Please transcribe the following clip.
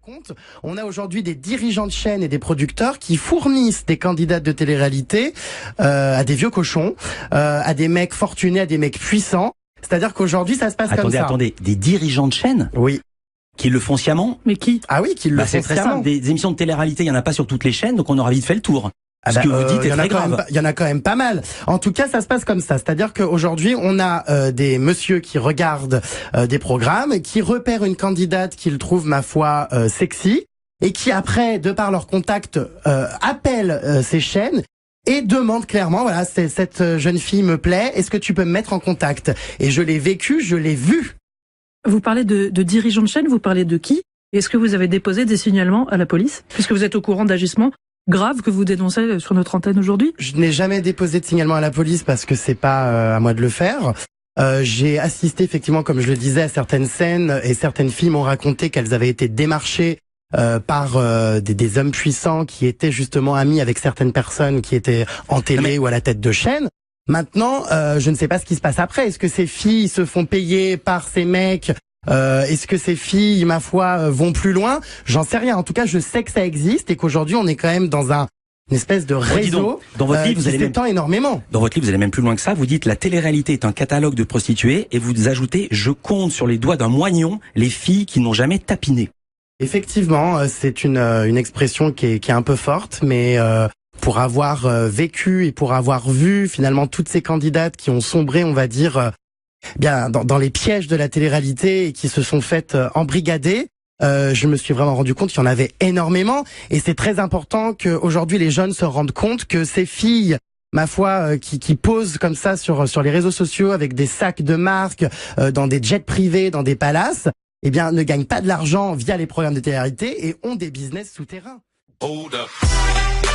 compte, on a aujourd'hui des dirigeants de chaînes et des producteurs qui fournissent des candidates de télé-réalité à des vieux cochons, à des mecs fortunés, à des mecs puissants. C'est-à-dire qu'aujourd'hui, ça se passe comme ça. Attendez, des dirigeants de chaînes ? Oui. Qui le font sciemment ? Mais qui ? Ah oui, qui le font C'est très sciemment. simple, des émissions de télé-réalité, il n'y en a pas sur toutes les chaînes, donc on aura vite fait le tour. Ce que vous dites est très grave. Il y en a quand même pas mal. En tout cas, ça se passe comme ça. C'est-à-dire qu'aujourd'hui, on a des messieurs qui regardent des programmes, qui repèrent une candidate qu'ils trouvent, ma foi, sexy, et qui après, de par leur contact, appellent ces chaînes et demandent clairement, voilà, cette jeune fille me plaît, est-ce que tu peux me mettre en contact ? Et je l'ai vécu, je l'ai vu. Vous parlez de dirigeants de chaîne, vous parlez de qui ? Est-ce que vous avez déposé des signalements à la police ? Puisque vous êtes au courant d'agissements grave que vous dénoncez sur notre antenne aujourd'hui? Je n'ai jamais déposé de signalement à la police parce que c'est pas à moi de le faire. J'ai assisté effectivement, comme je le disais, à certaines scènes et certaines filles m'ont raconté qu'elles avaient été démarchées par des hommes puissants qui étaient justement amis avec certaines personnes qui étaient en télé ou à la tête de chaîne. Maintenant, je ne sais pas ce qui se passe après. Est-ce que ces filles se font payer par ces mecs ? Est-ce que ces filles, ma foi, vont plus loin ? J'en sais rien. En tout cas, je sais que ça existe et qu'aujourd'hui, on est quand même dans une espèce de réseau dans votre livre, qui s'étend énormément. Dans votre livre, vous allez même plus loin que ça. Vous dites la télé-réalité est un catalogue de prostituées et vous ajoutez « Je compte sur les doigts d'un moignon les filles qui n'ont jamais tapiné ». Effectivement, c'est une expression qui est un peu forte, mais pour avoir vécu et pour avoir vu finalement toutes ces candidates qui ont sombré, on va dire, bien dans les pièges de la télé-réalité et qui se sont faites embrigader, je me suis vraiment rendu compte qu'il y en avait énormément. Et c'est très important qu'aujourd'hui les jeunes se rendent compte que ces filles, ma foi, qui posent comme ça sur les réseaux sociaux avec des sacs de marque, dans des jets privés, dans des palaces, eh bien, ne gagnent pas de l'argent via les programmes de télé-réalité et ont des business souterrains. Hold up.